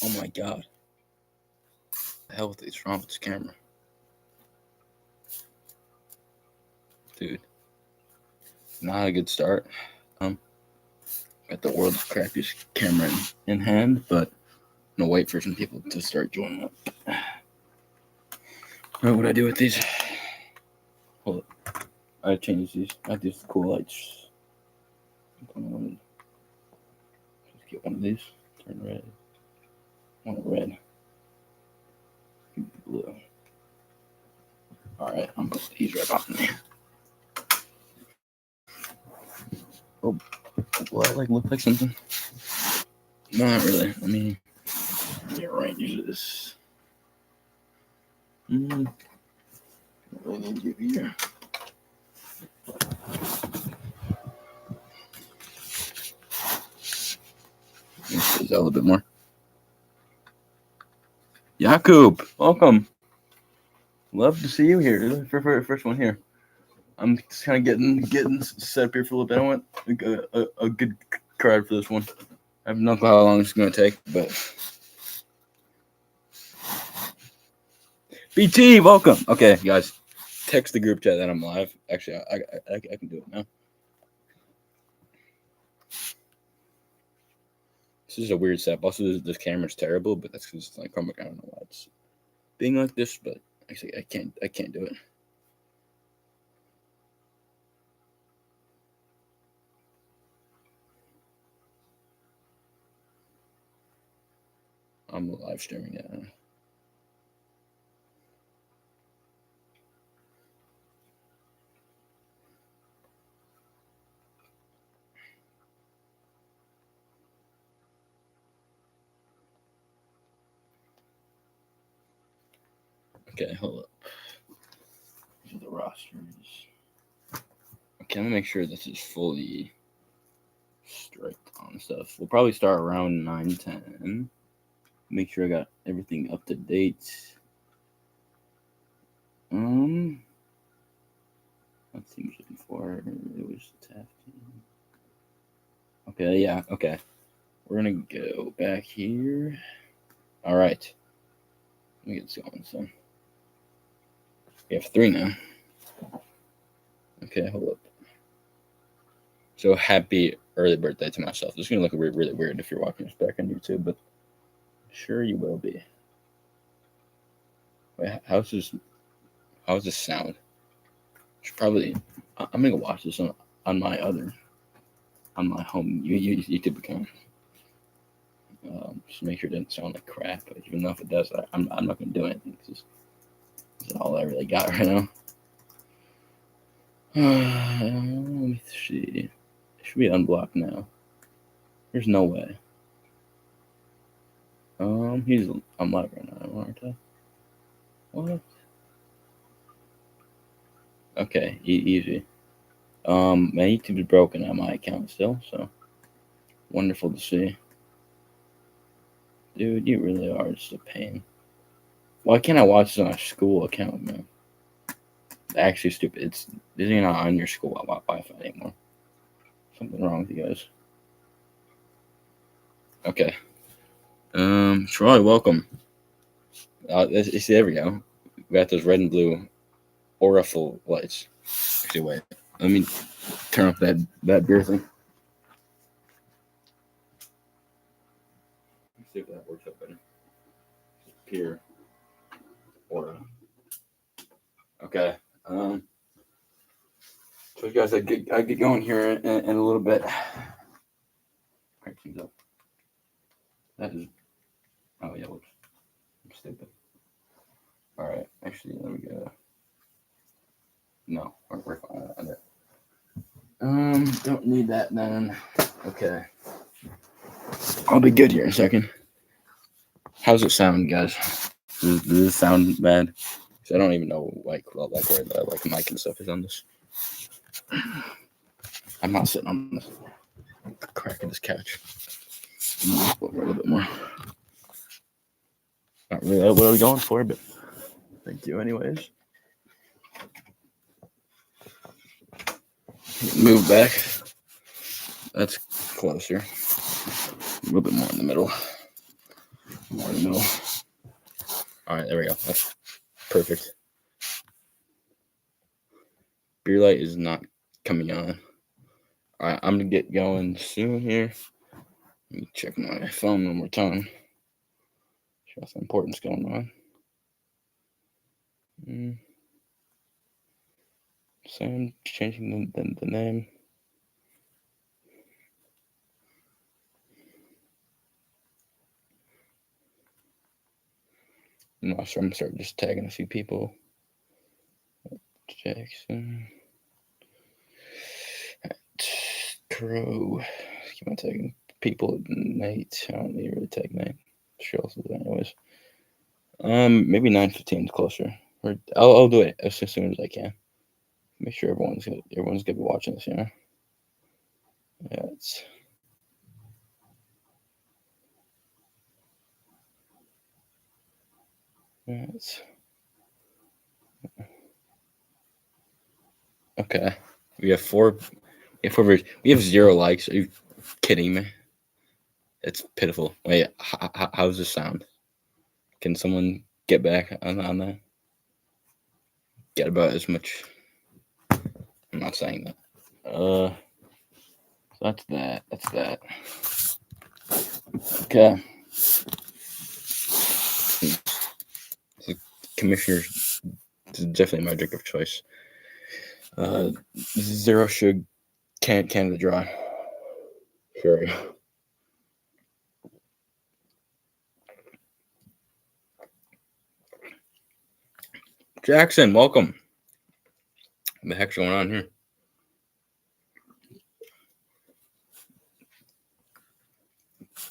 Oh my god. The hell is wrong with this camera? Dude. Not a good start. Got the world's crappiest camera in hand, but I'm gonna wait for some people to start joining up. What would I do with these? Hold up. I changed these. I have these cool lights. Just get one of these. Turn red. One red. Blue. Alright, I'm putting these right behind me. Oh, will that look like something? No, not really. Let me rearrange this. What do I need to do here? Is that a little bit more? Jakub, welcome. Love to see you here. First one here. I'm just kind of getting set up here for a little bit. I want a good crowd for this one. I have no clue how long it's going to take, but BT, welcome. Okay, guys, text the group chat that I'm live. Actually, I can do it now. This is a weird setup. Also, this camera's terrible, but that's because it's like Chromebook. I don't know why it's being like this, but actually, I can't do it. I'm live streaming it now. Okay, hold up. These are the rosters. Okay, let me make sure this is fully straight on stuff. We'll probably start around 9:10. Make sure I got everything up to date. Let's see before it was tapped. Okay, yeah, okay. We're gonna go back here. All right. Let me get this going. So we have 3 now. Okay, hold up. So happy early birthday to myself. This is gonna look really weird if you're watching this back on YouTube, but sure you will be. Wait, how's this sound? Should probably. I'm gonna go watch this on my home YouTube account. Just make sure it doesn't sound like crap. But even though if it does, I'm not gonna do anything. This is all I really got right now. Let me see. It should be unblocked now. There's no way. I'm live right now, aren't I? What? Okay, easy. My YouTube is broken on my account still, so wonderful to see. Dude, you really are just a pain. Why can't I watch this on a school account, man? Actually, stupid. This isn't on your school Wi-Fi anymore. Something wrong with you guys. Okay. Troy, welcome. See, there we go. We got those red and blue auriful lights. Actually, wait. Let me turn off that beer thing. Let's see if that works out better. Pure aura. Okay. So you guys, I get going here in a little bit. Crank things up. That is. Oh yeah, whoops. I'm stupid. All right. Actually, let me go. No, we're fine on it. Don't need that then. Okay. I'll be good here in a second. How's it sound, guys? Does it sound bad? Because I don't even know where the mic and stuff is on this. I'm not sitting on this crack of this couch. A little bit more. Not really what I was going for, but thank you anyways. Move back. That's closer. A little bit more in the middle. More in the middle. All right, there we go. That's perfect. Beer light is not coming on. All right, I'm gonna get going soon here. Let me check my phone one more time. Show some importance going on. So I'm changing the name. I'm gonna start just tagging a few people. Jackson. Crow. Keep on tagging people. Nate. I don't need to really tag Nate. She also do anyways. Maybe 9:15 is closer. Or I'll do it as soon as I can. Make sure everyone's gonna be watching this, you know. Yeah, it's okay. We have four. We have 0 likes. Are you kidding me? It's pitiful. Wait, how's this sound? Can someone get back on that? Get about as much. I'm not saying that. So that's that. That's that. Okay. Commissioner's is definitely my drink of choice. 0 sugar Canada Dry. Sure. Jackson, welcome. What the heck's going on here?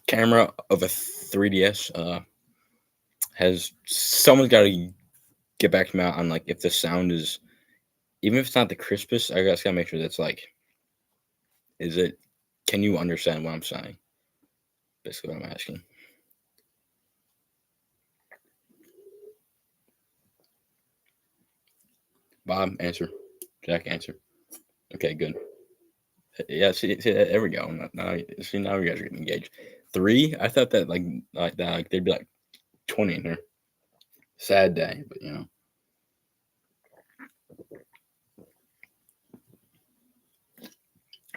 Camera of a 3DS. Has someone's got to get back to me on like if the sound is, even if it's not the crispest, I guess gotta make sure that's like, is it? Can you understand what I'm saying? Basically, what I'm asking. Bob, answer. Jack, answer. Okay, good. Yeah, see, there we go. Now you guys are getting engaged. 3? I thought that like that, like they'd be like 20 in here. Sad day, but you know.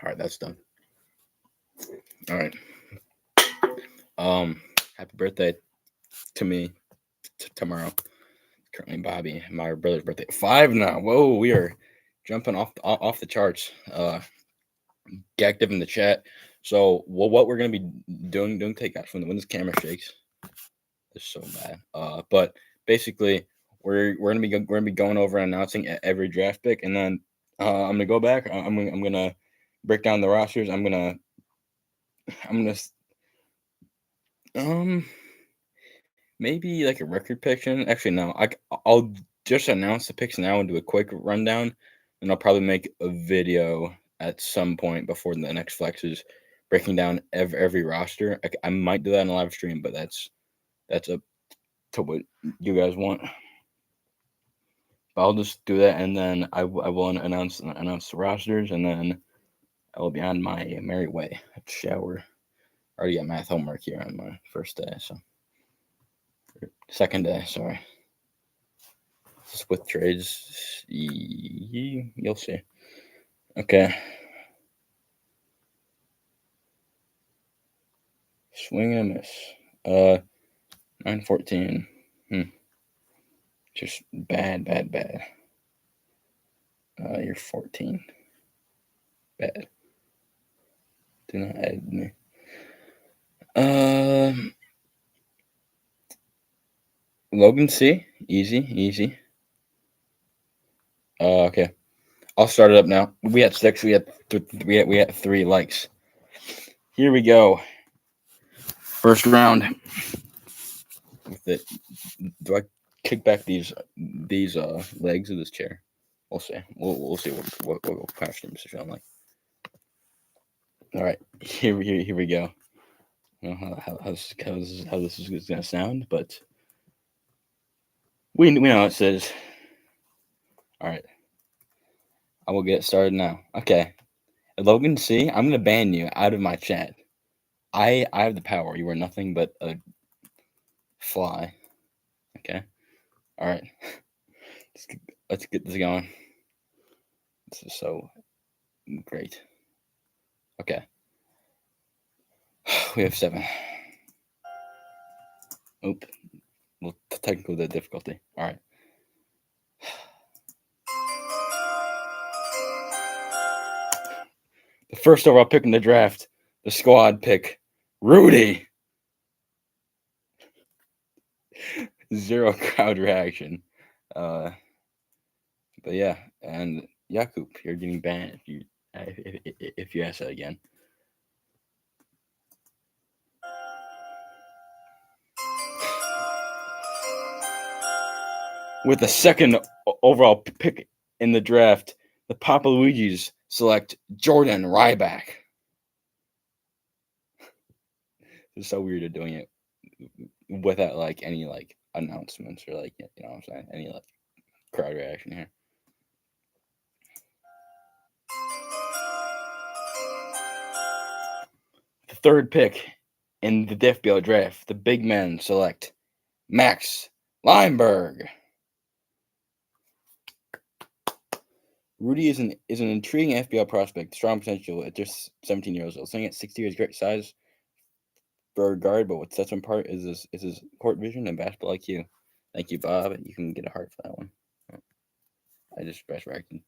All right, that's done. All right. Happy birthday to me tomorrow. Currently, Bobby, my brother's birthday. 5 now. Whoa, we are jumping off the charts. Get active in the chat. So, what we're gonna be doing? Don't take out when this camera shakes. It's so bad. But basically, we're gonna be going over and announcing every draft pick, and then I'm gonna go back. I'm gonna break down the rosters. I'm gonna maybe like a record pick. Actually, no. I'll just announce the picks now and do a quick rundown, and I'll probably make a video at some point before the next flexes, breaking down every roster. I might do that in a live stream, but that's up to what you guys want. But I'll just do that, and then I will announce the rosters, and then I will be on my merry way. Shower. I already got math homework here on my first day, so second day. Sorry. With trades, you'll see. Okay. Swing and a miss. 9-14. Just bad. You're 14. Bad. Do not add me. Logan C. Easy. Okay. I'll start it up now. We had 6. We had 3 likes. Here we go. First round. With it. Do I kick back these legs of this chair? We'll see. We'll see what kind of streams is like. All right, here we go. I don't know how this is gonna sound, but we know how it says. All right, I will get started now. Okay, Logan C, I'm gonna ban you out of my chat. I have the power. You are nothing but a fly. Okay. All right. Let's get this going. This is so great. Okay. We have 7. Oop. Well, technically the difficulty. All right. The first overall pick in the draft, the squad pick, Rudy. 0 crowd reaction. But yeah, and Jakub, you're getting banned if you ask that again. With the second overall pick in the draft, the Papa Luigi's select Jordan Ryback. It's so weird of doing it without like any like announcements or like, you know what I'm saying, any like crowd reaction here. The third pick in the F.B.L draft, the big men select Max Lineberg. Rudy is an intriguing F.B.L prospect, strong potential at just 17 years old. Something at 60 years, great size for a guard, but what sets him apart is his court vision and basketball IQ. Thank you, Bob. You can get a heart for that one. I just press reacting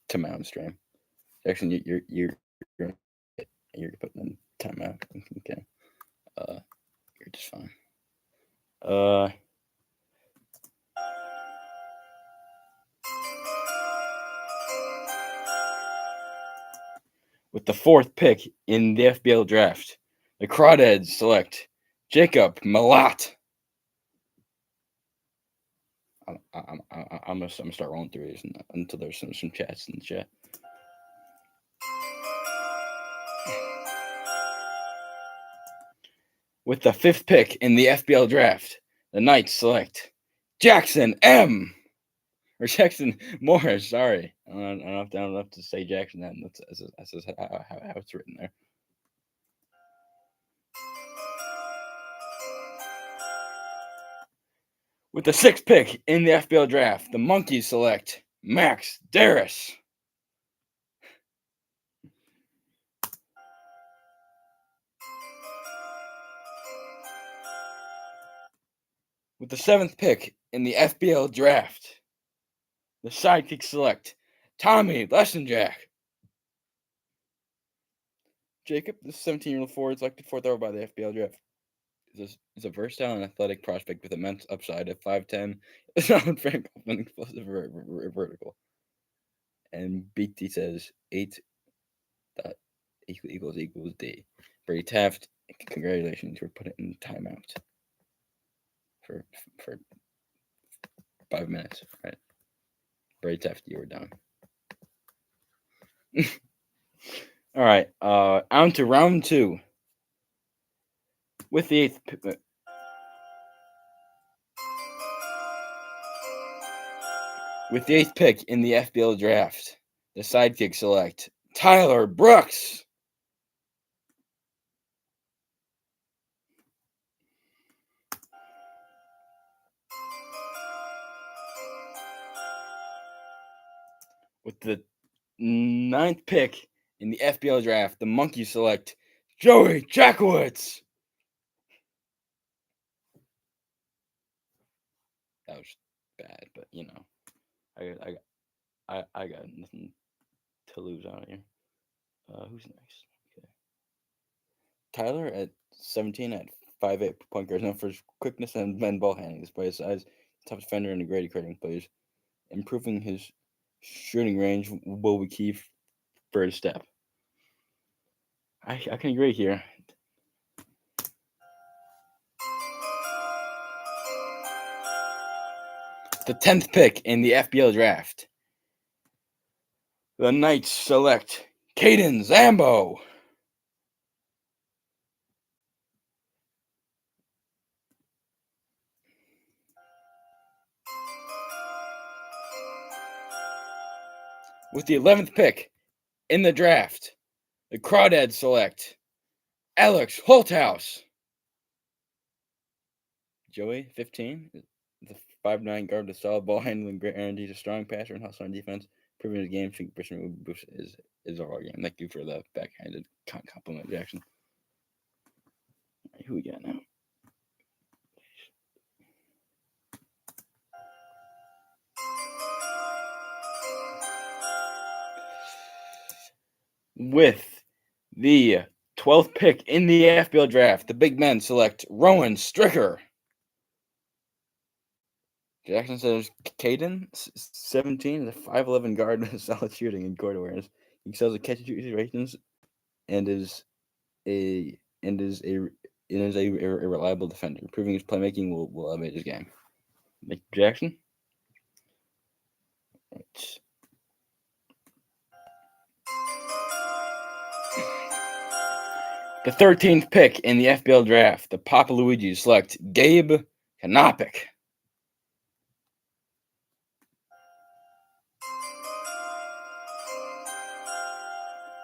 to my own stream. Jackson, you're putting in timeout. Okay. You're just fine. With the 4th pick in the F.B.L draft, the Crawdads select Jacob Malat. I'm gonna start rolling through these until there's some chats in the chat. With the 5th pick in the F.B.L draft, the Knights select Jackson M. Or Jackson Morris, sorry. I don't have to say Jackson M. That's how it's written there. With the 6th pick in the F.B.L draft, the Monkeys select Max Darris. With the 7th pick in the F.B.L draft, the Sidekick select Tommy Lessenjack. Jacob, the 17-year-old forward, selected 4th overall by the F.B.L draft. Is a versatile and athletic prospect with immense upside at 5'10". It's not Frank an explosive vertical. And BT says 8 equals D. Brady Taft, congratulations for putting in timeout for 5 minutes. Right, Brady Taft, you were done. All right, on to round 2. With the 8th pick in the F.B.L draft, the Sidekick select Tyler Brooks. With the 9th pick in the F.B.L draft, the Monkeys select Joey Jackowitz. That was bad, but you know, I got nothing to lose on here. Who's next? Okay. Tyler at 17 at 5'8" point guard, known for his quickness and ball handling. Despite his size, top defender and a great creating plays. Improving his shooting range will be key for his step. I can agree here. The 10th pick in the F.B.L draft, the Knights select Caden Zambo. With the 11th pick in the draft, the Crawdads select Alex Holthouse. Joey, 15. The 5'9" guard with solid ball handling, great energy, he's a strong passer and hustler on defense, proving his game percent boost is overall game. Thank you for the backhanded compliment, Jackson. All right, who we got now? With the 12th pick in the F.B.L draft, the big men select Rowan Stricker. Jackson says Caden, 17, is a 5'11" guard with solid shooting and court awareness. He excels at catch and shoot situations and is a reliable defender. Proving his playmaking will elevate his game. Nick Jackson. Right. The 13th pick in the F.B.L draft, the Papa Luigi's select Gabe Kanopik.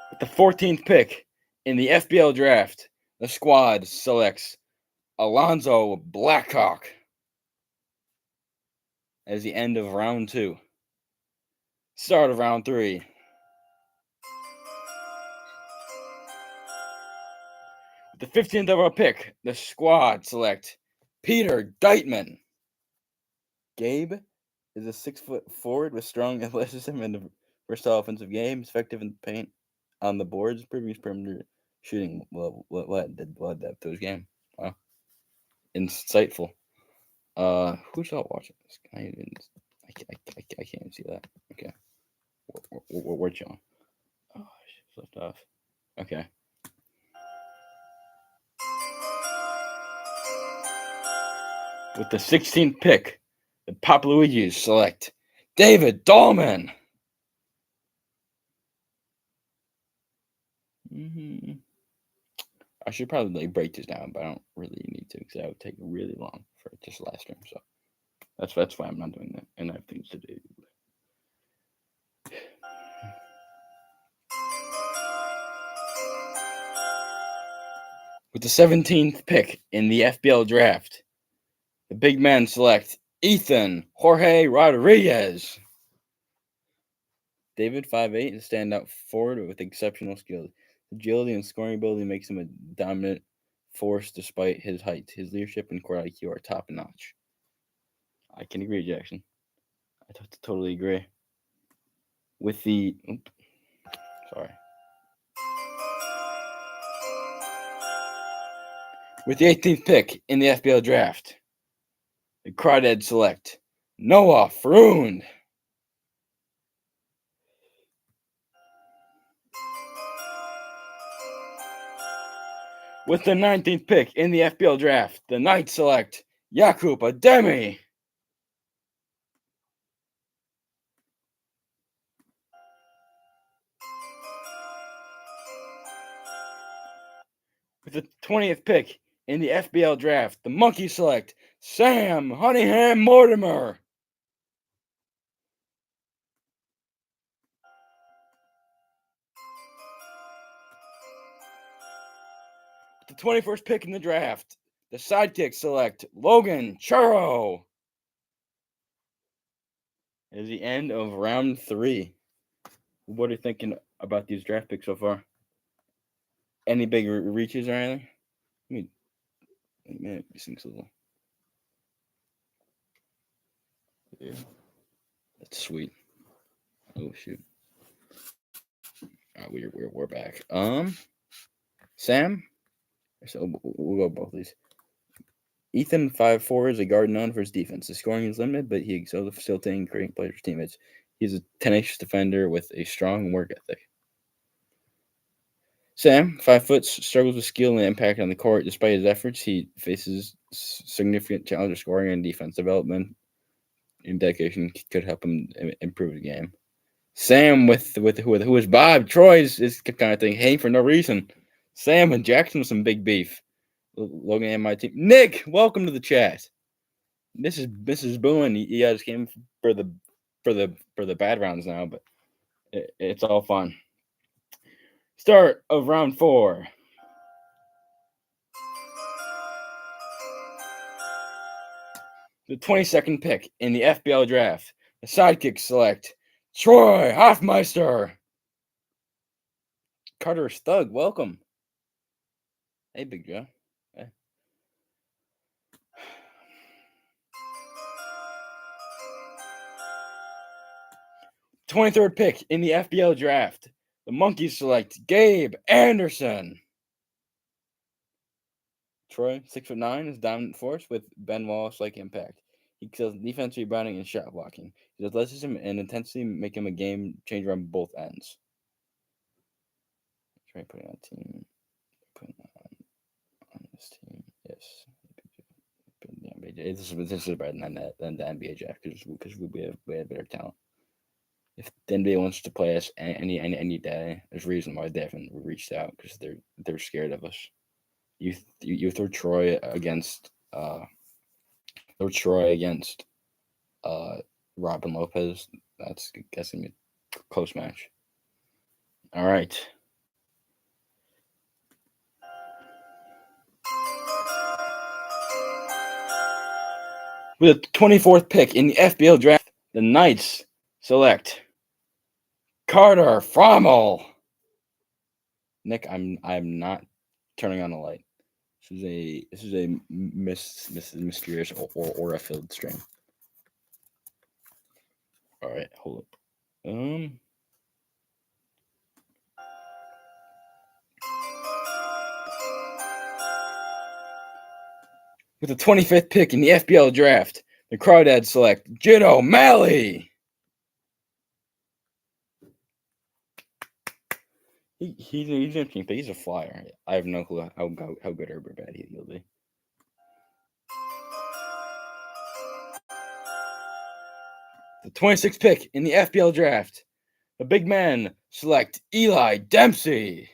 With the 14th pick in the F.B.L draft, the squad selects Alonzo Blackhawk as the end of round 2. Start of round 3. The 15th overall pick, the squad select Peter Deitman. Gabe is a 6-foot forward with strong athleticism and a versatile offensive game. He's effective in the paint on the boards. Previous perimeter shooting will add depth to his game. Wow. Insightful. Who's out watching this? I can't see that. Okay. Where's John? Oh, she's left off. Okay. With the 16th pick, the Papa Luigi's select David Dahlman. I should probably break this down, but I don't really need to because that would take really long for just last stream. So that's why I'm not doing that, and I have things to do. With the 17th pick in the F.B.L draft, the big men select Ethan Jorge Rodriguez. David, 5'8", is a standout forward with exceptional skills. Agility and scoring ability makes him a dominant force despite his height. His leadership and court IQ are top notch. I can agree, Jackson. I totally agree. With the... With the 18th pick in the F.B.L draft, the Crawdad select Noah Frund. With the 19th pick in the F.B.L draft, the Knights select Jakub Ademi. With the 20th pick in the F.B.L draft, the Monkeys select Sam Honeyham Mortimer. With the 21st pick in the draft, the Sidekicks select Logan Churro. It is the end of round 3. What are you thinking about these draft picks so far? Any big reaches or anything? Man, these things a little. Yeah, that's sweet. Oh shoot! We're back. Sam. So we'll go both these. Ethan, 5'4", is a guard known for his defense. His scoring is limited, but he excels at facilitating and creating plays for teammates. He's a tenacious defender with a strong work ethic. Sam, 5 foot, struggles with skill and impact on the court. Despite his efforts, he faces significant challenges scoring and defense development. And dedication could help him improve the game. Sam, who is Bob Troy's is kind of thing. Hey, for no reason. Sam and Jackson with some big beef. Logan and my team. Nick, welcome to the chat. This is Boone. You guys came for the bad rounds now, but it's all fun. Start of round 4. The 22nd pick in the F.B.L draft, the sidekicks select Troy Hoffmeister. Carter Stug, welcome. Hey, Big Joe. Hey. 23rd pick in the F.B.L draft, the Monkeys select Gabe Anderson. Troy, 6'9", is dominant force with Ben Wallace-like impact. He kills defense rebounding and shot blocking. His athleticism and intensity make him a game changer on both ends. Try putting on team. Putting on this team. Yes. This is better than the NBA draft because we have better talent. If the NBA wants to play us any day, there's a reason why they haven't reached out because they're scared of us. You throw Troy against Robin Lopez. That's gonna be a close match. All right. With the 24th pick in the F.B.L draft, the Knights select Carter Frommel. Nick, I'm not turning on the light. This is a mysterious aura filled stream. All right, hold up. With the 25th pick in the F.B.L draft, the Crawdads select Jid O'Malley. He's an interesting pick. He's a flyer. I have no clue how good or bad he'll be. The 26th pick in the F.B.L draft, the big men select Eli Dempsey.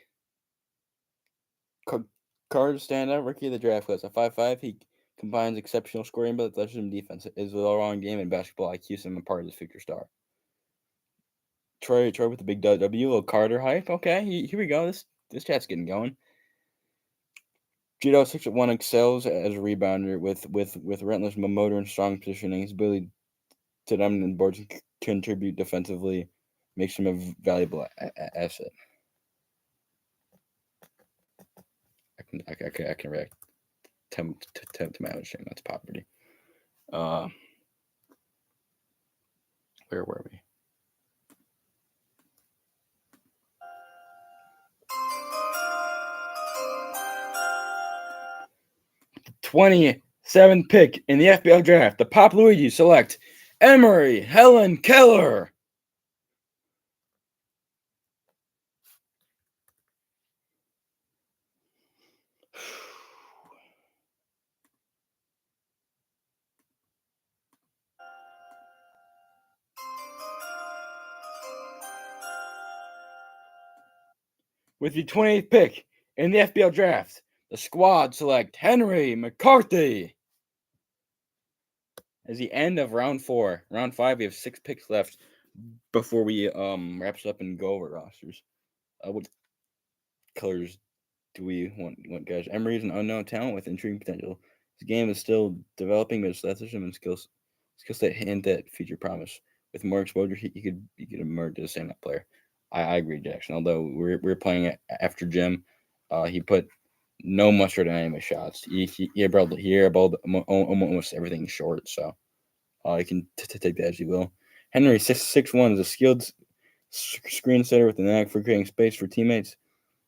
Card standout rookie of the draft class. At 5'5", he combines exceptional scoring ability with athleticism defense. His all-around game and basketball IQ makes him a part of his future star. Troy with the big W, little Carter hype. Okay, here we go. This chat's getting going. Judo 6'1" excels as a rebounder with relentless motor and strong positioning. His ability to dominate boards and contribute defensively makes him a valuable asset. I can react to my own stream. That's poverty. Where were we? The 27th pick in the F.B.L draft, the Pop Luigi select Emery Helen Keller. With the 28th pick in the F.B.L draft, the squad select Henry McCarthy. As the end of round 4. Round 5, we have 6 picks left before we wraps up and go over rosters. What colors do we want guys? Emery is an unknown talent with intriguing potential. His game is still developing, but his athleticism and skill set hint at future promise. With more exposure, he could emerge as a standout player. I agree, Jackson. Although we're playing it after Jim, he put no mustard on any of his shots. He airballed almost everything short, so you can take that as you will. Henry 6'1" is a skilled screen setter with a knack for creating space for teammates.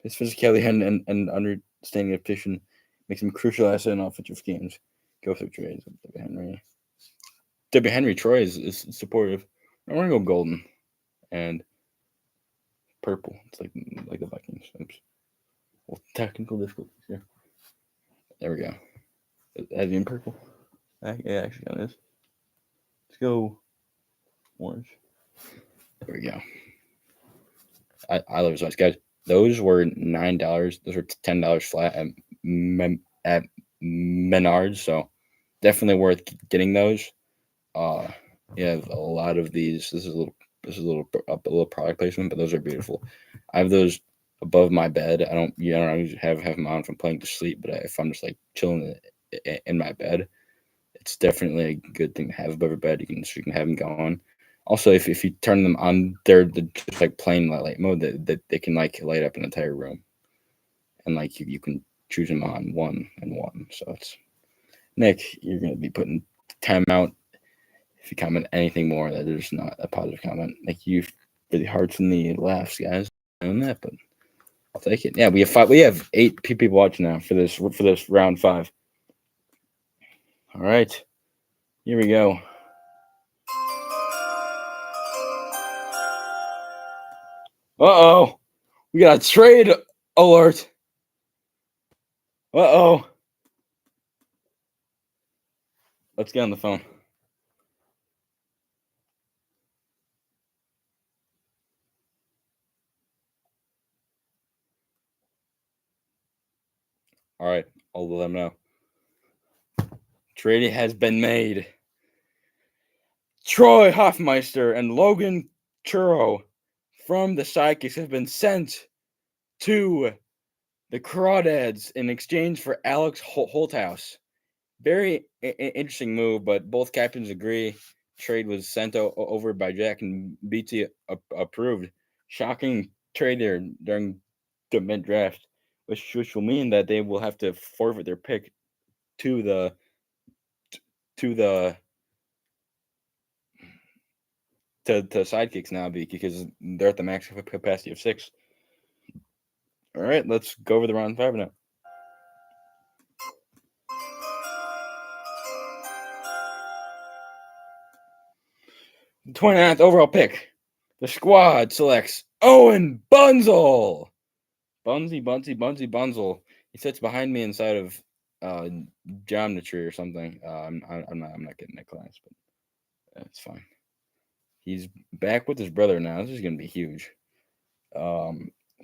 His physicality and understanding of position makes him a crucial asset in offensive games. Go through trades with W. Henry. W. Henry Troy is supportive. I'm gonna go golden and purple. It's like the Vikings. Oops. Well, technical difficulties here. There we go. Has he in purple? Yeah, actually on this. Let's go orange. There we go. I love those ones, guys. Those were $9. Those were $10 flat at Menards, so definitely worth getting those. You have a lot of these. This is a little product placement, but those are beautiful. I have those above my bed. I don't have them on from playing to sleep, but if I'm just like chilling in my bed, it's definitely a good thing to have above your bed. You can have them going. Also, if you turn them on, they're just like plain light mode that they can like light up an entire room, and like you can choose them on one and one. So it's Nick, you're gonna be putting time out if you comment anything more that there's not a positive comment. Like you for the hearts and the laughs, guys. Doing that, but I'll take it. Yeah, we have five. We have eight people watching now for this round five. All right, here we go. Uh-oh. We got a trade alert. Uh-oh. Let's get on the phone. All right, I'll let them know. Trade has been made. Troy Hoffmeister and Logan Churro from the Sidekicks have been sent to the Crawdads in exchange for Alex Holthouse. Very interesting move, but both captains agree. Trade was sent over by Jack and BT approved. Shocking trade there during the mid draft, which will mean that they will have to forfeit their pick to the to the to sidekicks now because they're at the max capacity of 6. All right, let's go over the round 5 now. 29th overall pick. The squad selects Owen Bunzel. Bunsey, Bunzel. He sits behind me inside of geometry or something. I'm not getting that class, but that's fine. He's back with his brother now. This is gonna be huge.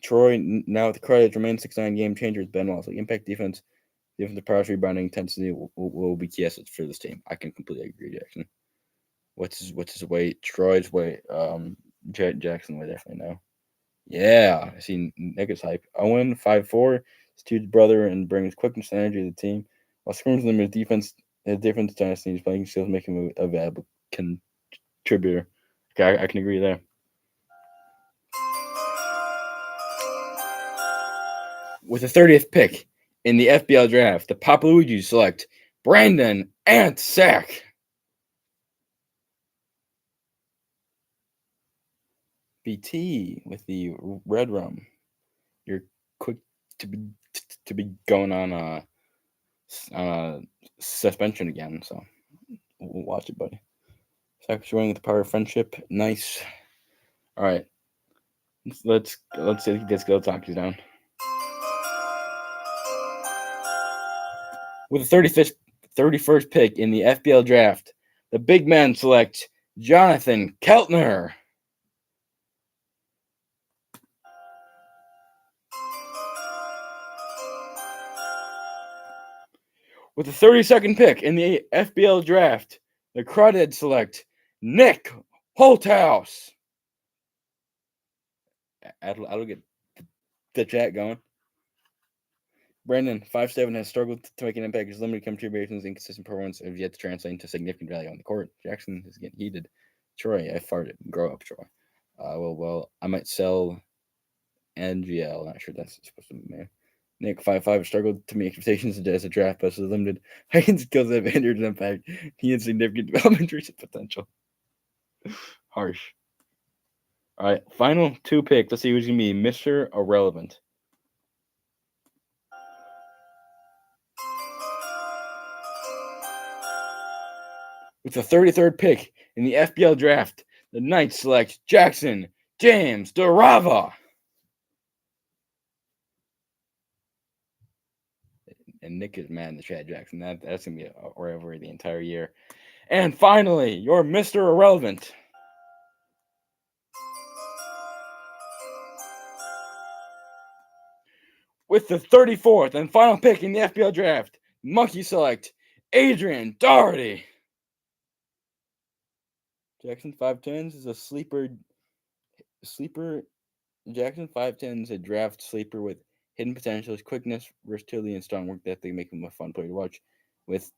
Troy now with the credit remains 6'9" game changer with Ben Walls. Like impact defense, defensive prowess, rebounding intensity will be key assets for this team. I can completely agree, Jackson. What's his weight? Troy's weight. Jackson would definitely know. Yeah, I see Nick's hype. Owen, 5'4", his huge brother, and brings quickness and energy to the team. While Screams limit his defense dynasty, his playing skills make him a valuable contributor. Okay, I can agree there. With the 30th pick in the F.B.L draft, the Papa Luigi select Brandon Antsack. BT with the red rum. You're quick to be going on a suspension again, so we'll watch it, buddy. Sacrificing with the power of friendship. Nice. All right. Let's get this go talkies down. With the 31st pick in the F.B.L draft, the big men select Jonathan Keltner. With the 32nd pick in the F.B.L draft, the Crawdads select Nick Holthouse. I'll get the chat going. Brandon, 5'7", has struggled to make an impact. His limited contributions, inconsistent performance have yet to translate into significant value on the court. Jackson is getting heated. Troy, I farted. Grow up, Troy. Well, I might sell NGL. Not sure that's supposed to be. Nick, 5'5", struggled to meet expectations as a draft, but is limited height and skills have hindered his impact. He has significant development potential. Harsh. All right, final 2 picks. Let's see who's going to be Mr. Irrelevant. With the 33rd pick in the F.B.L draft, the Knights select Jackson James Durava. And Nick is mad in the chat, Jackson. That's going to be a rivalry the entire year. And finally, your Mr. Irrelevant. With the 34th and final pick in the F.B.L draft, Monkey select Adrian Doherty. Jackson 5'10" is a sleeper. Jackson 5'10" is a draft sleeper with hidden potential, quickness, versatility, and strong work ethic make him a fun player to watch. With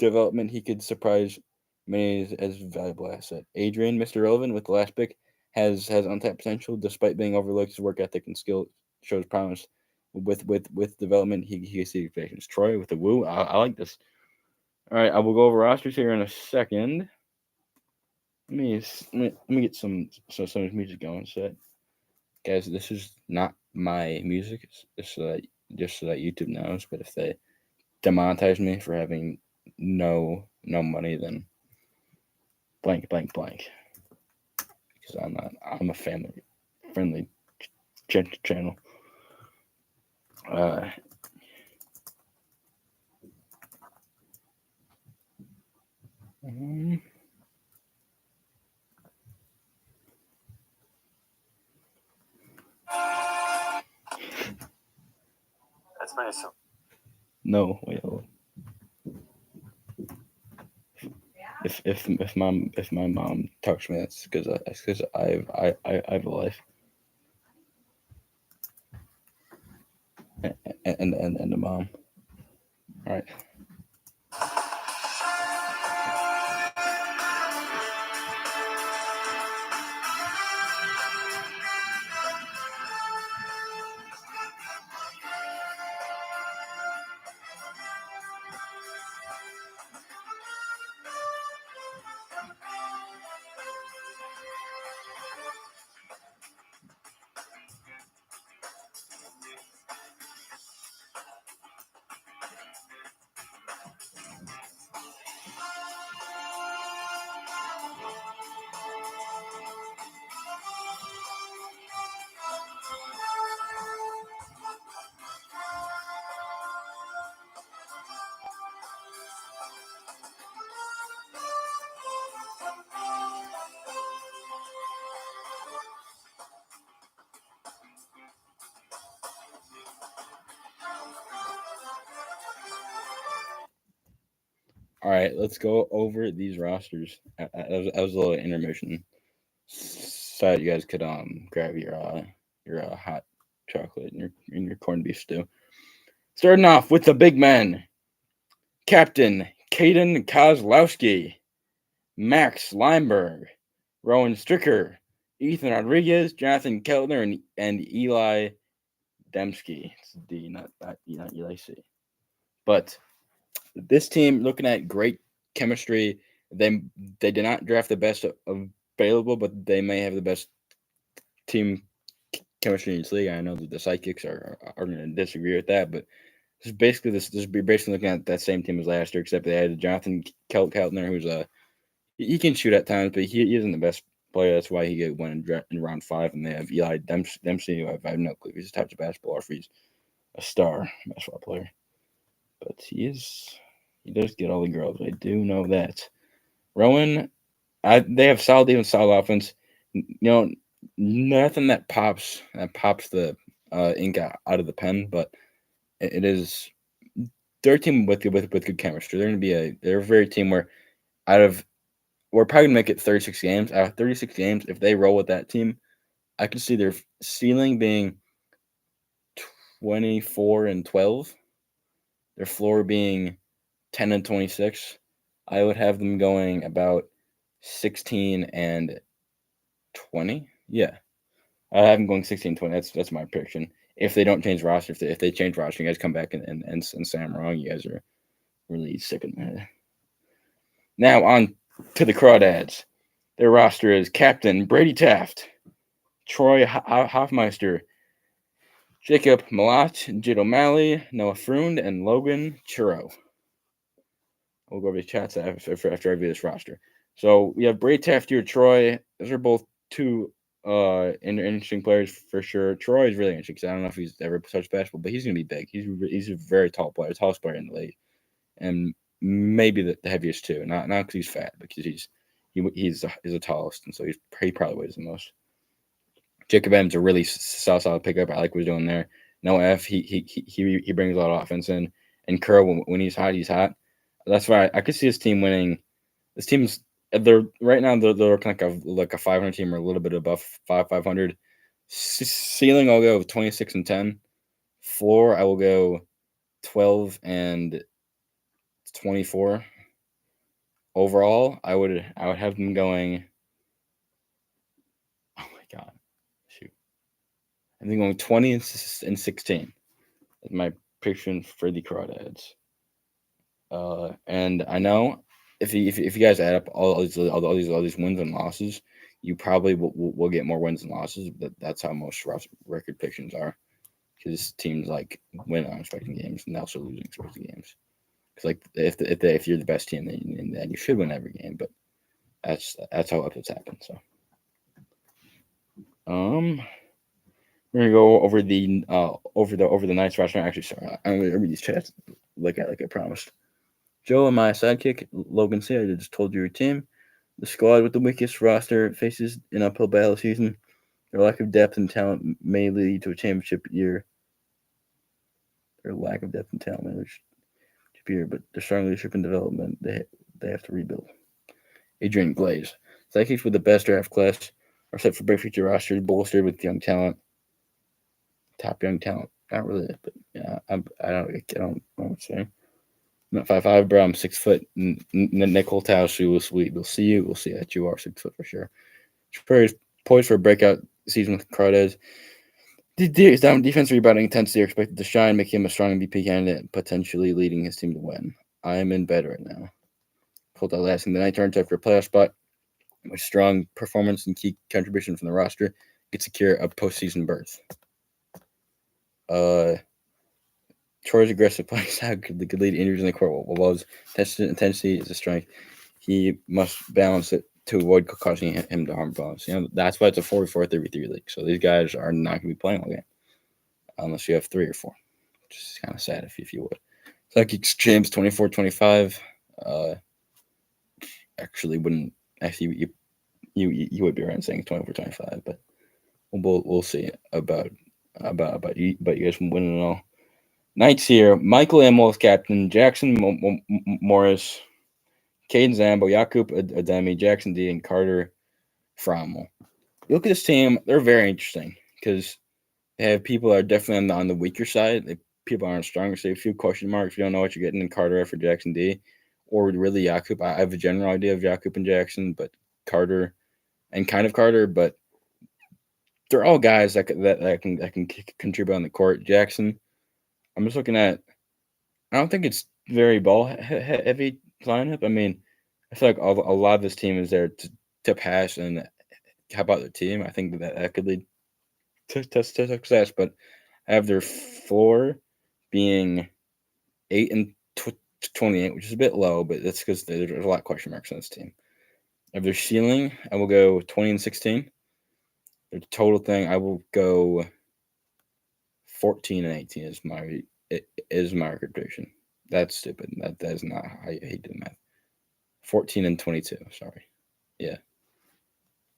development, he could surprise many as a valuable asset. Adrian, Mr. Relevant, with the last pick, has untapped potential despite being overlooked. His work ethic and skill shows promise. With development, he can see expectations. Troy with the woo. I like this. All right, I will go over rosters here in a second. Let me get some music going. So, guys, this is not my music. It's just so that YouTube knows. But if they demonetize me for having no money, then blank blank blank. Because I'm a family friendly channel. Uh, um, That's pretty simple. no, wait, hold on. If my mom talks to me, that's because I have a life and a mom. All right. All right, let's go over these rosters. That was a little intermission, so you guys could grab your hot chocolate and your corned beef stew. Starting off with the big men, Captain Caden Kozlowski, Max Lineberg, Rowan Stricker, Ethan Rodriguez, Jonathan Keltner, and Eli Dembski. It's D, not Eli C. But this team, looking at great chemistry, they they did not draft the best available, but they may have the best team chemistry in this league. I know that the sidekicks are going to disagree with that, but this is basically looking at that same team as last year, except they had Jonathan Keltner, who's he can shoot at times, but he isn't the best player. That's why he got one in round 5, and they have Eli Dempsey, who I have no clue if he's a type of basketball or if he's a star basketball player, but he does get all the girls. I do know that. Rowan, they have solid defense, solid offense. Nothing that pops the ink out of the pen, but it is they're a team with good chemistry. They're a very team where out of we're probably gonna make it 36 games. Out of 36 games, if they roll with that team, I can see their ceiling being 24-12. Their floor being 10-26. I would have them going about 16-20. Yeah, I have them going 16-20. That's my prediction. If they don't change roster, if they change roster, you guys come back and say I'm wrong. You guys are really sick of me. Now on to the Crawdads. Their roster is Captain Brady Taft, Troy Hoffmeister, Jacob Malat, Jid O'Malley, Noah Freund, and Logan Churro. We'll go over the chats after I review this roster. So we have Brady Taft here, Troy. Those are both two interesting players for sure. Troy is really interesting because I don't know if he's ever touched basketball, but he's gonna be big. He's a very tall player, tallest player in the league, and maybe the heaviest too. Not because he's fat, because he's the tallest, and so he probably weighs the most. Jacob Adams a really solid pickup. I like what he's doing there. No F. He brings a lot of offense in, and Curl when he's hot, he's hot. That's why I could see his team winning. This team's they're right now they're kind of like a 500 team or a little bit above 500. Ceiling I'll go 26-10. Floor I will go 12-24. overall, I would have them going. Oh my god, shoot! I think going 20 and 16 is my prediction for the Crawdads. And I know if you guys add up all these wins and losses, you probably will get more wins and losses. But that's how most record predictions are, because teams like win unexpected games and also lose unexpected games. Because like if you're the best team, then you should win every game. But that's how upsets happen. So we're gonna go over the night's roster. Actually, sorry, I'm gonna read these chats like I promised. Joe and my sidekick, Logan C. I just told you your team. The squad with the weakest roster faces an uphill battle season. Their lack of depth and talent may lead to a championship year. Their lack of depth and talent may lead to a championship year, but their strong leadership and development, they have to rebuild. Adrian Glaze. Sidekicks with the best draft class are set for bright future rosters, bolstered with young talent. Top young talent. Not really, but yeah, I don't know what to say. I'm not 5'5", bro. I'm 6 foot. Nicole Taushu we'll see you. We'll see that you are 6 foot for sure. Spurs poised for a breakout season with Crawdads. His down defense rebounding intensity are expected to shine, making him a strong MVP candidate, potentially leading his team to win. I am in bed right now. Pulled out lasting the night turn for a playoff spot with strong performance and key contribution from the roster could secure a postseason berth. Troy's aggressive play style could lead injuries in the court, while his intensity is a strength. He must balance it to avoid causing him to harm opponents. That's why it's a 44-33 league. So these guys are not going to be playing all game unless you have 3 or 4, which is kind of sad if you would. Psychics James 24-25. Actually wouldn't actually you would be right in saying 24-25, but we'll see about you guys winning it all. Knights here. Michael Amwell is captain. Jackson Morris, Caden Zambo, Jakub Ademi, Jackson D, and Carter Frommel. You look at this team; they're very interesting because they have people that are definitely on the weaker side. People aren't strong. So a few question marks. You don't know what you're getting in Carter for Jackson D, or really Jakub. I have a general idea of Jakub and Jackson, but Carter and kind of Carter, but they're all guys that can contribute on the court. Jackson, I'm just looking at. I don't think it's very ball heavy lineup. I mean, I feel like a lot of this team is there to pass and how about their team. I think that could lead to success, but I have their floor being 8 and 28, which is a bit low, but that's because there's a lot of question marks on this team. I have their ceiling, I will go 20 and 16. Their total thing, I will go 14 and 18 is my record prediction. That's stupid. That is not. I hate doing math. 14 and 22. Sorry. Yeah.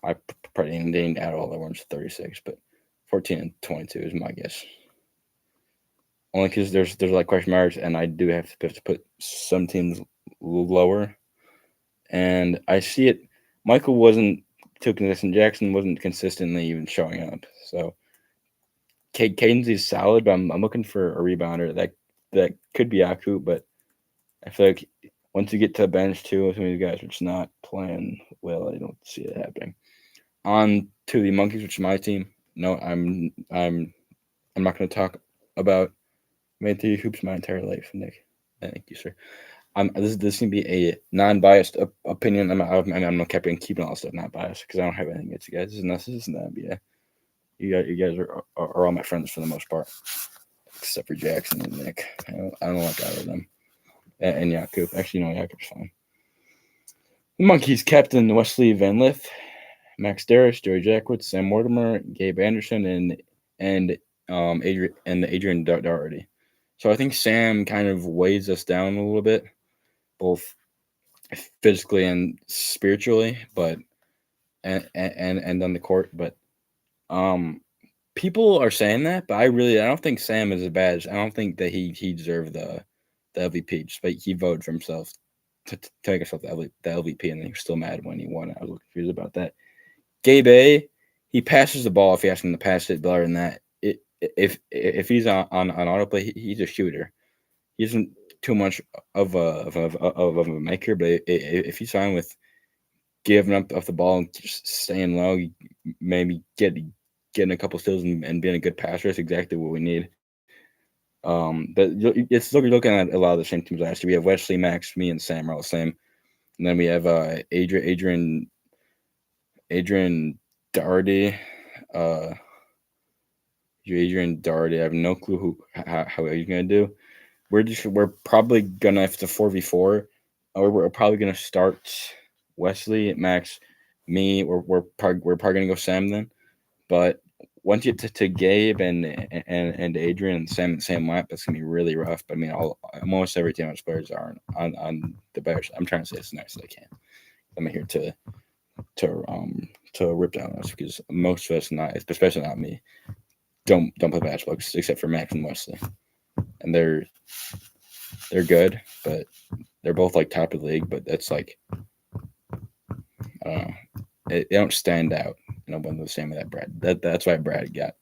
I probably didn't add all the ones 36, but 14 and 22 is my guess. Only because there's a lot of question marks, and I do have to put some teams lower. And I see it. Michael wasn't too consistent. Jackson wasn't consistently even showing up. So Caden's is solid, but I'm looking for a rebounder that could be Aku, but I feel like once you get to the bench too, some of these guys are just not playing well. I don't see it happening. On to the Monkeys, which is my team. No, I'm not going to talk about made three hoops my entire life, Nick. Thank you, sir. This is going to be a non-biased opinion. I'm not keeping all this stuff not biased because I don't have anything against you guys. This is an NBA. You guys are all my friends for the most part, except for Jackson and Nick. I don't like either of them. And Jakub. Actually, no, Jakub's fine. The Monkeys captain Wesley Van Lith, Max Darris, Joey Jackwitz, Sam Mortimer, Gabe Anderson, and Adrian Doherty. So I think Sam kind of weighs us down a little bit, both physically and spiritually, but and on the court. But people are saying that, but I don't think Sam is as bad. I don't think that he deserved the LVP. Just like he voted for himself to take himself the LVP, and then he was still mad when he won. I was a little confused about that. Gabe A, he passes the ball if you ask him to pass it better than that. If he's on autoplay, he's a shooter. He doesn't too much of a maker, but if he's fine with giving up the ball and just staying low, maybe getting a couple steals and being a good passer, is exactly what we need. But you're looking at a lot of the same teams last year. We have Wesley, Max, me, and Sam are all the same, and then we have Adrian Darty, uh, Adrian Darty. I have no clue how he's gonna do. We're probably gonna, if it's a 4v4, or we're probably gonna start Wesley, Max, me. We're probably gonna go Sam then. But once you get to Gabe and Adrian and Sam Lapp, that's gonna be really rough. But I mean, almost every team on Spurs are on the Bears. I'm trying to say as nice as I can. I'm here to rip down us because most of us, not especially not me, don't play basketball except for Max and Wesley, and they're good, but they're both like top of the league. But that's like, I don't know, they don't stand out. When the same with that Brad. That's why Brad got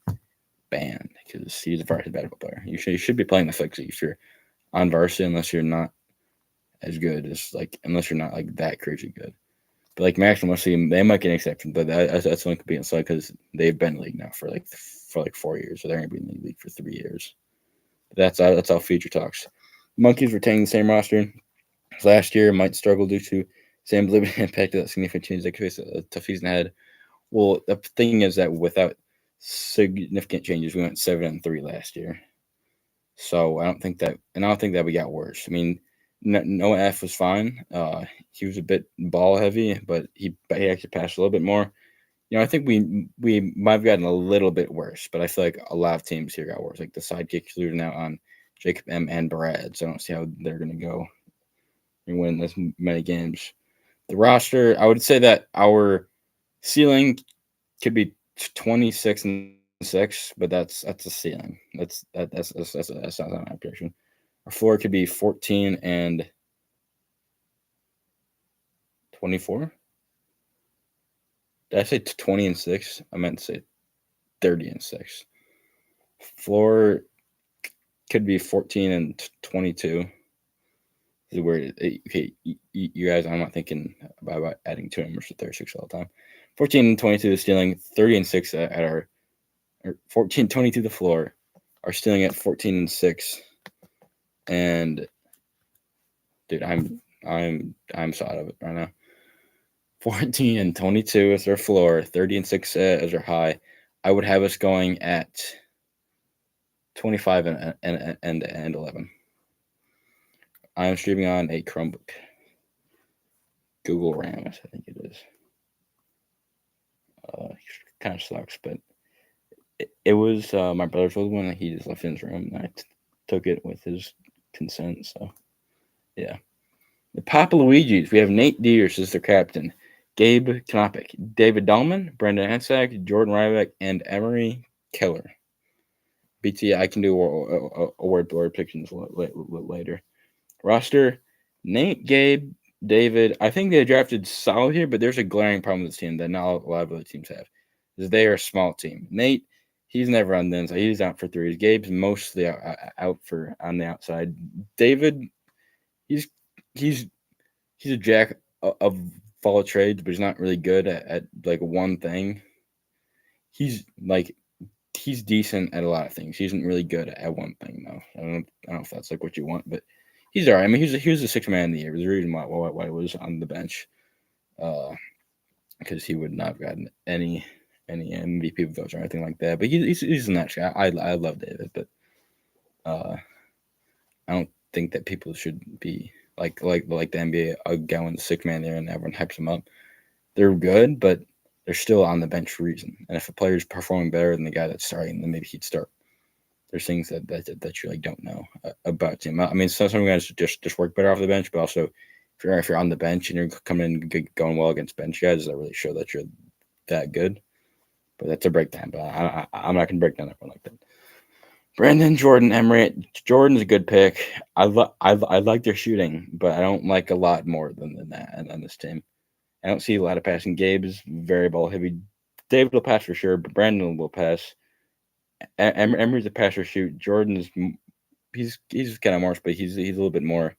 banned, because he's a varsity basketball player. You should be playing the flexi if you're on varsity, unless you're not as good as unless you're not like that crazy good. But like Max and Wesley, they might get an exception, but that's only could be inside because they've been in the league now for like 4 years, so they're gonna be in the league for 3 years. But that's how future talks. Monkeys retaining the same roster last year, might struggle due to Sam's limited impact of that significant change. They could face a tough season ahead. Well, the thing is that without significant changes, we went 7-3 last year. So I don't think that we got worse. I mean, Noah F was fine. He was a bit ball heavy, but he actually passed a little bit more. I think we might have gotten a little bit worse, but I feel like a lot of teams here got worse. Like the sidekicks are now on Jacob M and Brad, so I don't see how they're going to go and win this many games. The roster, I would say that our ceiling could be 26-6, but that's a ceiling. That's not my prediction. Our floor could be 14-24. Did I say 20-6? I meant to say 30-6. Floor could be 14-22. This is where okay, you guys. I'm not thinking about adding 2 numbers to 36 all the time. 14-22 is stealing. 30-6 at our, or 14-22 the floor. Are stealing at 14-6. And dude, I'm so out of it right now. 14-22 is our floor. 30-6 as our high. I would have us going at 25 and 11. I am streaming on a Chromebook. Google Rams, I think it is. Kind of sucks, but it was my brother's old one. He just left in his room, and I took it with his consent. So, yeah. The Papa Luigi's. We have Nate Diers as their captain, Gabe Knopik, David Dahlman, Brendan Hansack, Jordan Ryback, and Emery Keller. BT, I can do a word predictions later. Roster: Nate, Gabe, David. I think they drafted solid here, but there's a glaring problem with this team that not a lot of other teams have. Is they are a small team. Nate, he's never on the inside. He's out for threes. Gabe's mostly out for on the outside. David, he's a jack of all trades, but he's not really good at like one thing. He's decent at a lot of things. He isn't really good at one thing though. I don't know if that's like what you want, but he's all right. I mean, he was the 6th man of the year. There's a reason why he was on the bench, because he would not have gotten any MVP votes or anything like that. But he's a nice guy. I love David, but I don't think that people should be like the NBA going the 6th man there and everyone hypes him up. They're good, but they're still on the bench for a reason. And if a player's performing better than the guy that's starting, then maybe he'd start. There's things that you like don't know about him. I mean, some guys just work better off the bench, but also if you're on the bench and you're coming in going well against bench guys, that really show that you're that good. But that's a breakdown. But I'm not gonna break down everyone like that. Brandon, Jordan, Emery. Jordan's a good pick. I like their shooting, but I don't like a lot more than that on this team. I don't see a lot of passing. Gabe's very ball heavy. David will pass for sure, but Brandon will pass. Emery's a pass or shoot. Jordan's he's kind of Marsh, but he's a little bit more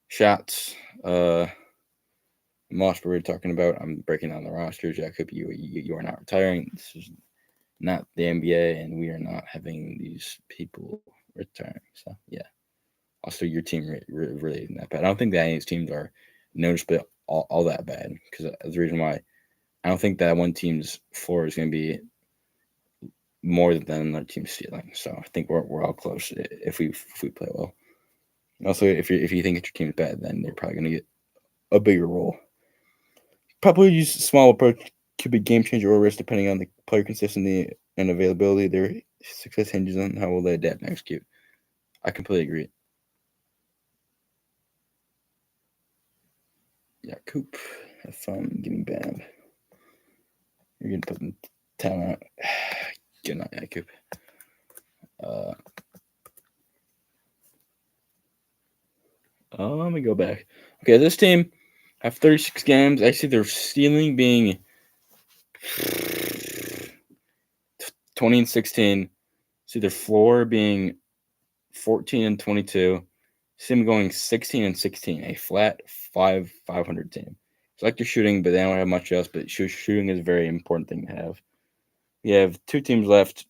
shots. Moss, we were talking about. I'm breaking down the roster. Jacob, you are not retiring. This is not the NBA, and we are not having these people retiring. So yeah. Also, your team really isn't that bad. I don't think that any of these teams are noticeably all that bad because the reason why I don't think that one team's floor is going to be more than another team's ceiling. So I think we're all close if we play well. Also, if you think that your team's bad, then they're probably going to get a bigger role. Probably use a small approach could be game changer or risk depending on the player consistency and availability. Their success hinges on how well they adapt and execute. I completely agree. Yeah, Coop. Have fun getting banned. You're gonna put in timeout. Good night, yeah, Coop. Uh, let me go back. Okay, this team have 36 games. I see their ceiling being 20 and 16. See their floor being 14 and 22. See them going 16 and 16. A flat 500 team. It's like they're shooting, but they don't have much else. But shooting is a very important thing to have. We have two teams left.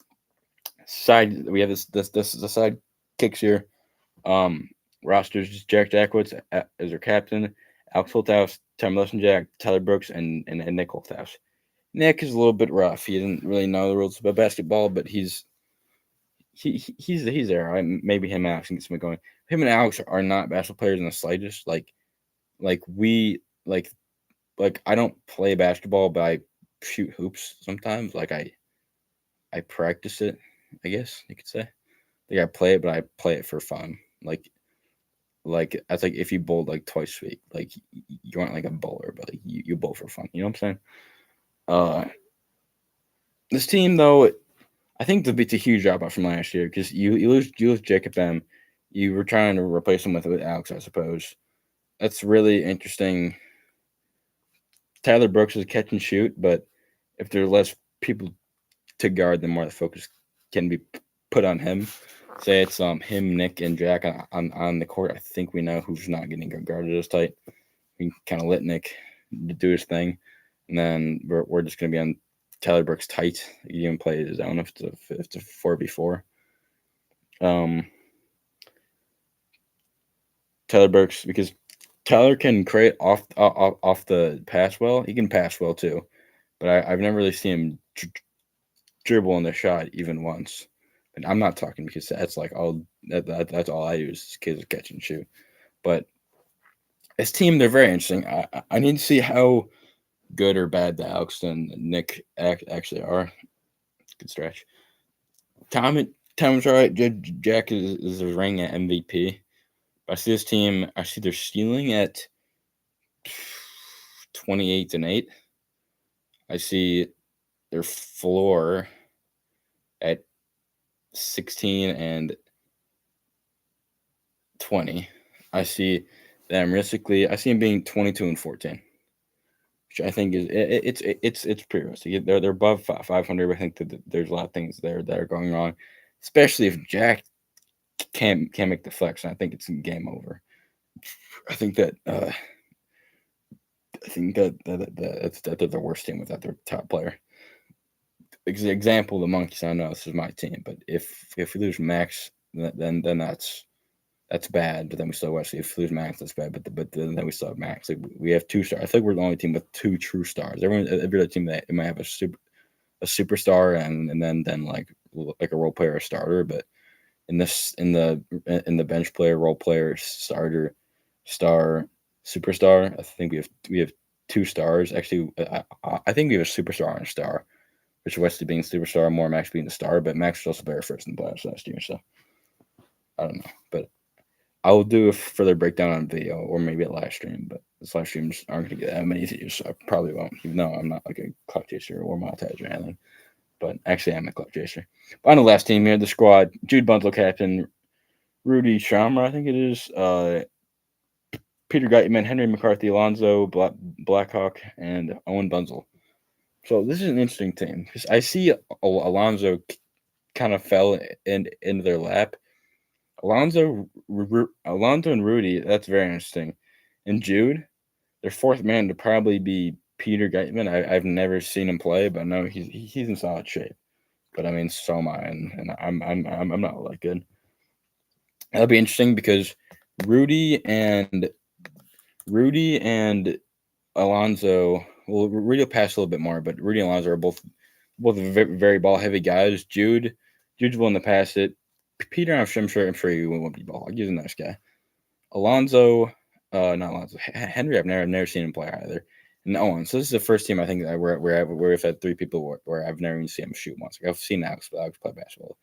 We have this the side kicks here. Um, Rosters just Jack Jackwitz as their captain, Alex Holthouse, Tom Jack, Tyler Brooks, and Nick Holthouse. Nick is a little bit rough. He doesn't really know the rules about basketball, but he's there. Right? Maybe him and Alex can get something going. Him and Alex are not basketball players in the slightest. Like we like I don't play basketball, but I shoot hoops sometimes. Like I practice it. I guess you could say. Like I play it, but I play it for fun. Like that's like if you bowl like twice a week, like you aren't like a bowler, but like you bowl for fun. You know what I'm saying? Uh, this team though, I think it's a huge drop off from last year because you lose Jacob M. You were trying to replace him with Alex, I suppose. That's really interesting. Tyler Brooks is catch and shoot, but if there are less people to guard, then more of the focus can be put on him. Say it's him, Nick, and Jack on the court. I think we know who's not getting guarded as tight. We can kind of let Nick do his thing, and then we're just gonna be on Tyler Brooks tight. You can play his own if it's a 4v4. Um, Tyler Brooks because Tyler can create off the pass well. He can pass well too, but I've never really seen him dribble in the shot even once. And I'm not talking because that's like all that's all I do is kids catch and shoot. But as team, they're very interesting. I need to see how good or bad the Alex and Nick actually are. Good stretch. Tom's all right. Jack is his ring at MVP. I see this team. I see their ceiling at 28-8. I see their floor at 16-20. I see them realistically. I see them being 22-14, which I think is it's pretty realistic. They're above 500. But I think that there's a lot of things there that are going wrong, especially if Jack can't make the flex. And I think it's game over. I think that that they're the worst team without their top player. Example, the Monkeys. I know this is my team, but if we lose Max, then that's bad. But then we still Wesley. If we lose Max, that's bad. But then we still have Max. Like, we have two stars. I think we're the only team with two true stars. Every other team that might have a superstar and then like a role player, a starter. But in the bench player, role player, starter, star, superstar, I think we have two stars. Actually, I think we have a superstar and a star, which Wesley being superstar, more Max being the star. But Max was also better first in the playoffs last year, so I don't know. But I will do a further breakdown on video or maybe a live stream, but this live streams aren't going to get that many views, so I probably won't, even though I'm not like a clock chaser or montage or anything. But actually, I'm a clock chaser. But on the last team here, the squad, Jude Bunzel, captain, Rudy Schaumer, I think it is, Peter Geitman, Henry McCarthy, Alonzo Blackhawk, and Owen Bunzel. So this is an interesting team because I see Alonzo kind of fell into their lap. Alonzo and Rudy. That's very interesting. And Jude, their fourth man to probably be Peter Gaitman. I've never seen him play, but I know he's in solid shape. But I mean, so am I, and I'm not all that good. That'll be interesting because Rudy and Rudy and Alonzo. Well, Rudy will pass a little bit more, but Rudy and Alonzo are both very, very ball heavy guys. Jude's willing to pass it. Peter, I'm sure he won't be ball hog. He's a nice guy. Alonzo, not Alonzo. Henry, I've never seen him play either. And Owen. So this is the first team I think that where we've had three people where I've never even seen him shoot once. Like I've seen Alex play basketball.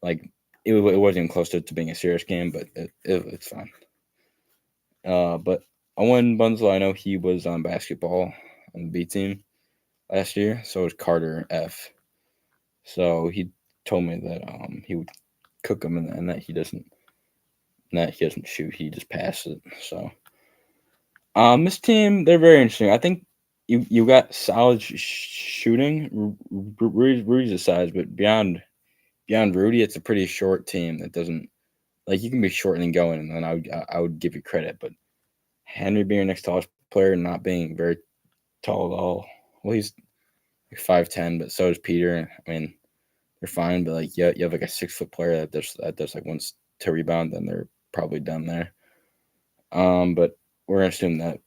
Like it wasn't even close to being a serious game, but it's fine. But Owen Bunzel, I know he was on basketball on the B team last year. So was Carter F. So he told me that he would cook him and that he doesn't shoot. He just passes it. So this team, they're very interesting. I think you got solid shooting. Rudy's the size, but beyond Rudy, it's a pretty short team that doesn't like you can be short and then going, and then I would give you credit. But Henry being your next tallest player, and not being very tall at all. Well, he's like 5'10", but so is Peter. I mean, they're fine, but like you have like a 6 foot player that does like wants to rebound, then they're probably done there. But we're gonna assume that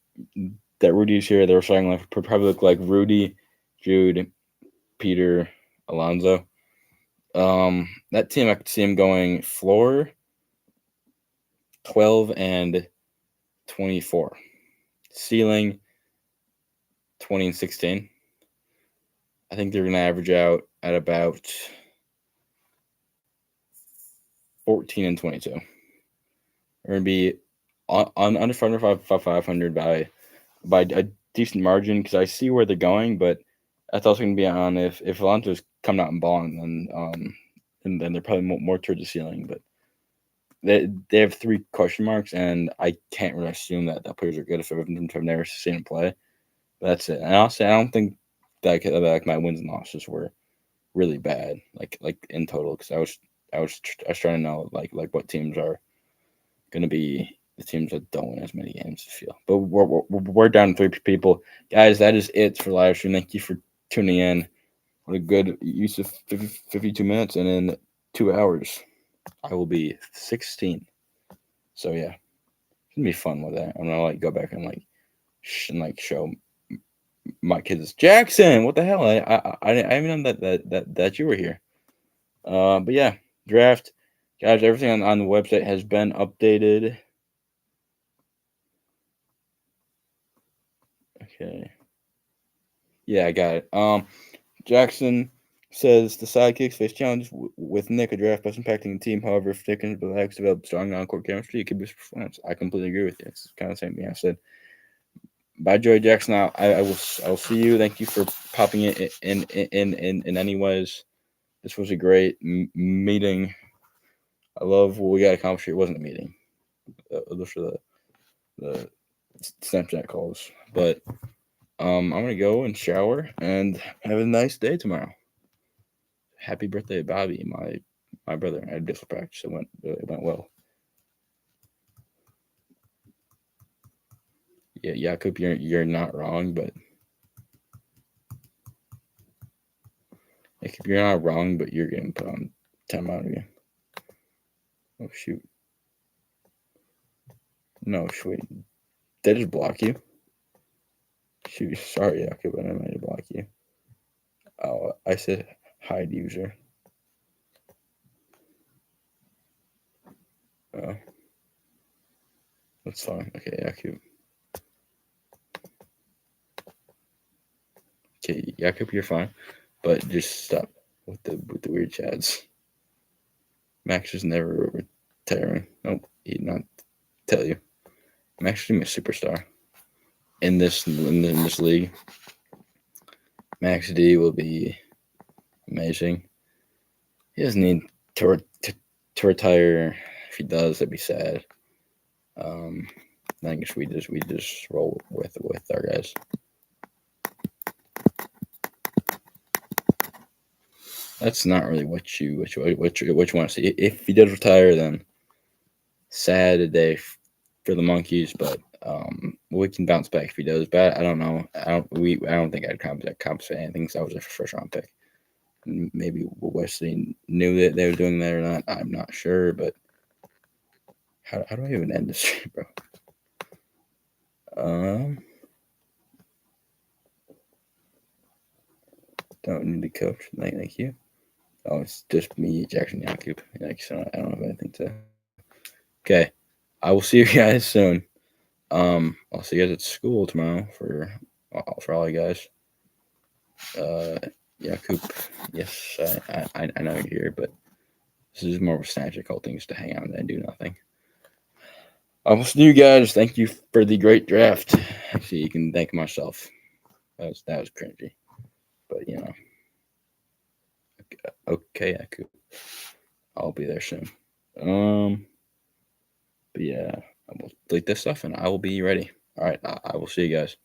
Rudy's here. They're starting like probably look like Rudy, Jude, Peter, Alonzo. That team I could see him going floor 12 and 24, ceiling 20 and 16. I think they're gonna average out at about 14 and 22. They're gonna be on under 500 by a decent margin because I see where they're going, but that's also going to be on if Alonso's coming out and balling, then they're probably more towards the ceiling. But they have 3 question marks, and I can't really assume that players are good if I've never seen them play. But that's it. And I'll say I don't think that like my wins and losses were really bad, like in total, because I was trying to know like what teams are going to be the teams that don't win as many games. I feel, but we're down to 3 people, guys. That is it for live stream. Thank you for tuning in. What a good use of 52 minutes, and in 2 hours, I will be 16. So yeah, it's gonna be fun with that. I'm gonna like go back and show my kids Jackson. What the hell? I didn't know that you were here. But yeah, draft, guys. Everything on the website has been updated. Okay. Yeah, I got it. Jackson says the sidekicks face challenges with Nick, a draft bus impacting the team. However, if Nick and Alex develop strong on-court chemistry, it could boost performance. I completely agree with you. It's kind of the same thing I said. Bye, Joey Jackson. I will see you. Thank you for popping it in anyways. This was a great meeting. I love what we got accomplished. It wasn't a meeting. Those are the Snapchat calls. But I'm gonna go and shower and have a nice day tomorrow. Happy birthday, Bobby, my brother. I had disc practice. It went well. Yeah, Jakob, you're not wrong, but Jakob, you're not wrong, but you're getting put on timeout again. Oh shoot! No, wait. Did I just block you? Shoot, sorry, Jakob, I didn't mean to block you. Oh, I said hide user. Oh, that's fine. Okay, Jakob. Okay, Jakob, you're fine, but just stop with the weird chats. Max is never retiring. Nope, he'd not tell you. Max is gonna be a superstar in this league. Max D will be amazing. He doesn't need to retire. If he does, that'd be sad. I guess we just roll with our guys. That's not really what you want to see. If he does retire, then sad day for the Monkeys, but we can bounce back if he does. But I don't know. I don't think I'd compensate anything because I was a first round pick. Maybe Wesley knew that they were doing that or not. I'm not sure, but how do I even end this stream, bro? Don't need to coach. Thank you. Oh, it's just me, Jackson Yakub. So I don't have anything to. Okay, I will see you guys soon. I'll see you guys at school tomorrow for all you guys. Yakub, yes, I know you're here, but this is more of a Snatcher cult thing, just to hang out and do nothing. I will see you guys. Thank you for the great draft. Actually, you can thank myself. That was cringy, but okay, Yakub. I'll be there soon. But yeah, I will delete this stuff and I will be ready. All right, I will see you guys.